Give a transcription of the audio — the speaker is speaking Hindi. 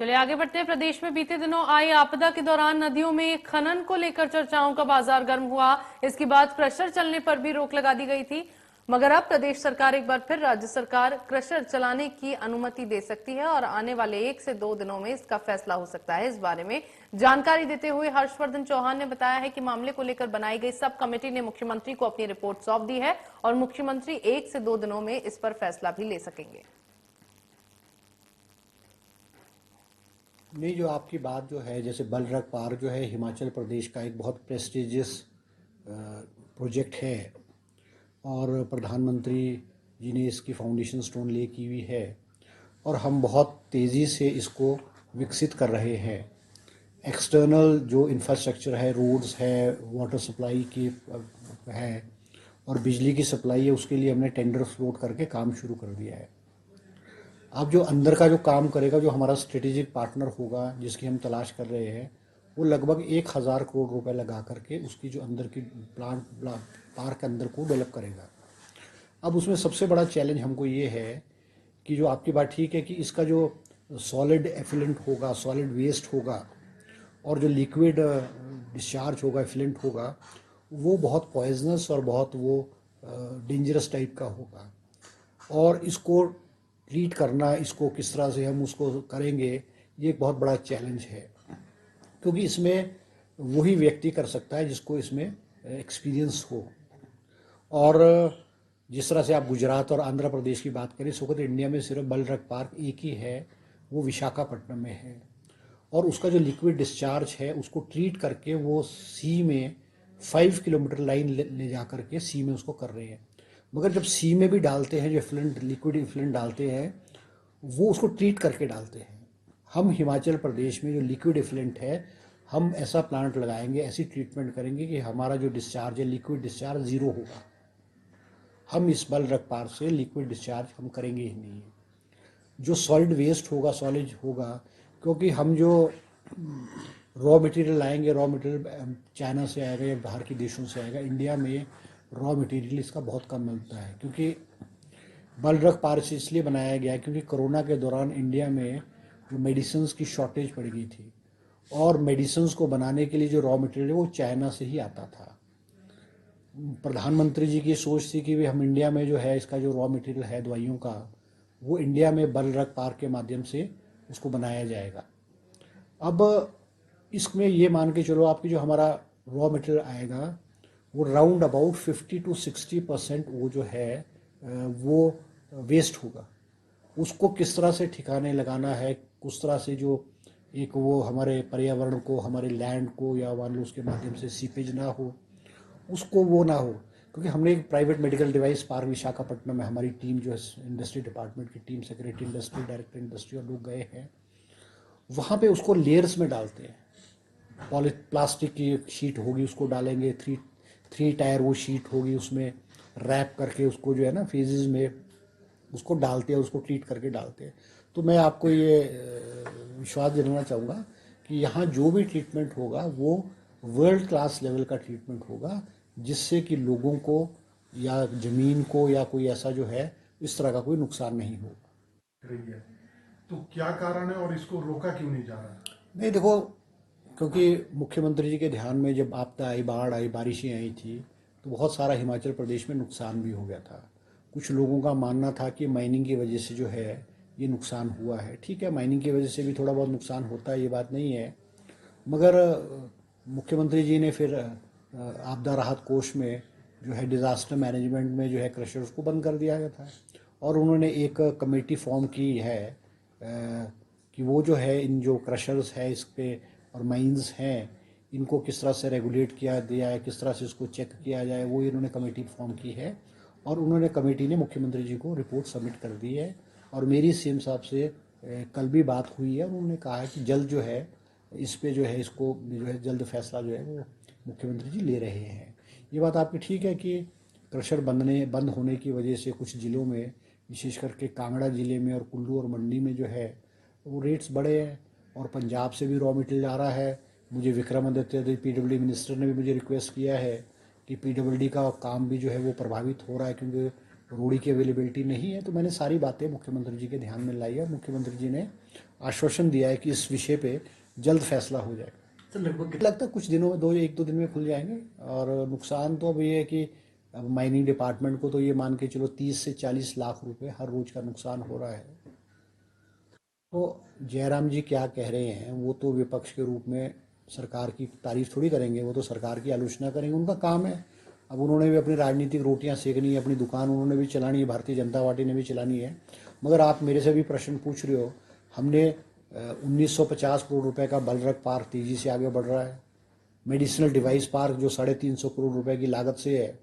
चलिए आगे बढ़ते हैं। प्रदेश में बीते दिनों आई आपदा के दौरान नदियों में खनन को लेकर चर्चाओं का बाजार गर्म हुआ। इसके बाद क्रशर चलने पर भी रोक लगा दी गई थी, मगर अब प्रदेश सरकार एक बार फिर राज्य सरकार क्रशर चलाने की अनुमति दे सकती है और आने वाले 1 से 2 दिनों में इसका फैसला हो सकता है। इस बारे में जानकारी देते हुए हर्षवर्धन चौहान ने बताया है कि मामले को लेकर बनाई गई सब कमेटी ने मुख्यमंत्री को अपनी रिपोर्ट सौंप दी है और मुख्यमंत्री 1 से 2 दिनों में इस पर फैसला भी ले सकेंगे। नहीं, जो आपकी बात जो है, जैसे बलरघ पार्क जो है हिमाचल प्रदेश का एक बहुत प्रेस्टिजियस प्रोजेक्ट है और प्रधानमंत्री जी ने इसकी फाउंडेशन स्टोन ले की हुई है और हम बहुत तेज़ी से इसको विकसित कर रहे हैं। एक्सटर्नल जो इंफ्रास्ट्रक्चर है, रोड्स है, वाटर सप्लाई की है और बिजली की सप्लाई है, उसके लिए हमने टेंडर फ्लोट करके काम शुरू कर दिया है। अब जो अंदर का जो काम करेगा, जो हमारा स्ट्रेटेजिक पार्टनर होगा जिसकी हम तलाश कर रहे हैं, वो लगभग 1,000 करोड़ रुपए लगा करके उसकी जो अंदर की पार्क के अंदर को डेवलप करेगा। अब उसमें सबसे बड़ा चैलेंज हमको ये है कि जो आपकी बात ठीक है कि इसका जो सॉलिड एफिलेंट होगा, सॉलिड वेस्ट होगा और जो लिक्विड डिस्चार्ज होगा, एफिलेंट होगा, वो बहुत पॉइजनस और बहुत वो डेंजरस टाइप का होगा और इसको ट्रीट करना, इसको किस तरह से हम उसको करेंगे, ये एक बहुत बड़ा चैलेंज है क्योंकि इसमें वही व्यक्ति कर सकता है जिसको इसमें एक्सपीरियंस हो। और जिस तरह से आप गुजरात और आंध्र प्रदेश की बात करें, इस वक्त इंडिया में सिर्फ बलरघ पार्क एक ही है, वो विशाखापट्टनम में है और उसका जो लिक्विड डिस्चार्ज है उसको ट्रीट करके वो सी में 5 किलोमीटर लाइन ले जा करके सी में उसको कर रहे हैं। मगर जब सी में भी डालते हैं, जो इफ्लेंट लिक्विड इफ्लेंट डालते हैं, वो उसको ट्रीट करके डालते हैं। हम हिमाचल प्रदेश में जो लिक्विड इफ्लेंट है, हम ऐसा प्लांट लगाएंगे, ऐसी ट्रीटमेंट करेंगे कि हमारा जो डिस्चार्ज है, लिक्विड डिस्चार्ज ज़ीरो होगा। हम इस बलरघ पार्क से लिक्विड डिस्चार्ज हम करेंगे ही नहीं। जो सॉलिड वेस्ट होगा, सॉलिड होगा, क्योंकि हम जो रॉ मटेरियल लाएंगे, रॉ मटेरियल चाइना से आएगा या बाहर के देशों से आएगा। इंडिया में रॉ मटेरियल इसका बहुत कम मिलता है क्योंकि बलरघ पार्क इसलिए बनाया गया क्योंकि कोरोना के दौरान इंडिया में जो मेडिसिन्स की शॉर्टेज पड़ गई थी और मेडिसिन्स को बनाने के लिए जो रॉ मटेरियल है वो चाइना से ही आता था। प्रधानमंत्री जी की सोच थी कि भी हम इंडिया में जो है इसका जो रॉ मटेरियल है दवाइयों का, वो इंडिया में बलरघ पार्क के माध्यम से उसको बनाया जाएगा। अब इसमें ये मान के चलो आपकी जो हमारा रॉ मटेरियल आएगा वो राउंड अबाउट 50 to 60% वो जो है वो वेस्ट होगा। उसको किस तरह से ठिकाने लगाना है, किस तरह से जो एक वो हमारे पर्यावरण को, हमारे लैंड को या मान लो उसके माध्यम से सीपेज ना हो, उसको वो ना हो, क्योंकि हमने एक private medical device park Visakhapatnam में हमारी टीम जो है इंडस्ट्री डिपार्टमेंट की team, secretary industry, director industry और लोग गए हैं, वहाँ पे उसको लेयर्स में डालते हैं। प्लास्टिक की शीट होगी, उसको डालेंगे, थ्री टायर वो शीट होगी, उसमें रैप करके उसको जो है ना फेजेस में उसको डालते हैं, उसको ट्रीट करके डालते हैं। तो मैं आपको ये विश्वास दिलाना चाहूँगा कि यहाँ जो भी ट्रीटमेंट होगा वो वर्ल्ड क्लास लेवल का ट्रीटमेंट होगा, जिससे कि लोगों को या ज़मीन को या कोई ऐसा जो है इस तरह का कोई नुकसान नहीं होगा। रही है तो क्या कारण है और इसको रोका क्यों नहीं जा रहा? नहीं, देखो, क्योंकि मुख्यमंत्री जी के ध्यान में जब आपदा आई, बाढ़ आई, बारिशें आई थी, तो बहुत सारा हिमाचल प्रदेश में नुकसान भी हो गया था। कुछ लोगों का मानना था कि माइनिंग की वजह से जो है ये नुकसान हुआ है। ठीक है, माइनिंग की वजह से भी थोड़ा बहुत नुकसान होता है, ये बात नहीं है, मगर मुख्यमंत्री जी ने फिर आपदा राहत कोष में जो है डिज़ास्टर मैनेजमेंट में जो है क्रशर्स को बंद कर दिया गया था और उन्होंने एक कमेटी फॉर्म की है कि वो जो है इन जो क्रशर्स है इस पे और माइंस हैं, इनको किस तरह से रेगुलेट किया दिया है, किस तरह से इसको चेक किया जाए, वो इन्होंने कमेटी फॉर्म की है और उन्होंने कमेटी ने मुख्यमंत्री जी को रिपोर्ट सबमिट कर दी है। और मेरी सीएम साहब से कल भी बात हुई है और उन्होंने कहा है कि जल्द जो है इस पे जो है इसको जो है जल्द फैसला जो है वो मुख्यमंत्री जी ले रहे हैं। ये बात आपकी ठीक है कि क्रशर बंद होने की वजह से कुछ ज़िलों में, विशेष करके कांगड़ा ज़िले में और कुल्लू और मंडी में जो है वो रेट्स बढ़े हैं और पंजाब से भी रॉ मटेरियल आ रहा है। मुझे विक्रमादित्य पीडब्ल्यूडी मिनिस्टर ने भी मुझे रिक्वेस्ट किया है कि पीडब्ल्यूडी का काम भी जो है वो प्रभावित हो रहा है, क्योंकि रोड़ी की अवेलेबिलिटी नहीं है। तो मैंने सारी बातें मुख्यमंत्री जी के ध्यान में लाई है। मुख्यमंत्री जी ने आश्वासन दिया है कि इस विषय पे जल्द फैसला हो जाएगा। तो लगभग लगता है कुछ दिनों में एक दो दिन में खुल जाएंगे। और नुकसान तो अब ये है कि अब माइनिंग डिपार्टमेंट को तो ये मान के चलो 30 से 40 लाख रुपए हर रोज का नुकसान हो रहा है। तो जयराम जी क्या कह रहे हैं, वो तो विपक्ष के रूप में सरकार की तारीफ थोड़ी करेंगे, वो तो सरकार की आलोचना करेंगे, उनका काम है। अब उन्होंने भी अपनी राजनीतिक रोटियां सेकनी है, अपनी दुकान उन्होंने भी चलानी है, भारतीय जनता पार्टी ने भी चलानी है। मगर आप मेरे से भी प्रश्न पूछ रहे हो, हमने 1950 करोड़ रुपए का बलरक पार्क तेजी से आगे बढ़ रहा है। मेडिसिनल डिवाइस पार्क जो 350 करोड़ रुपए की लागत से है,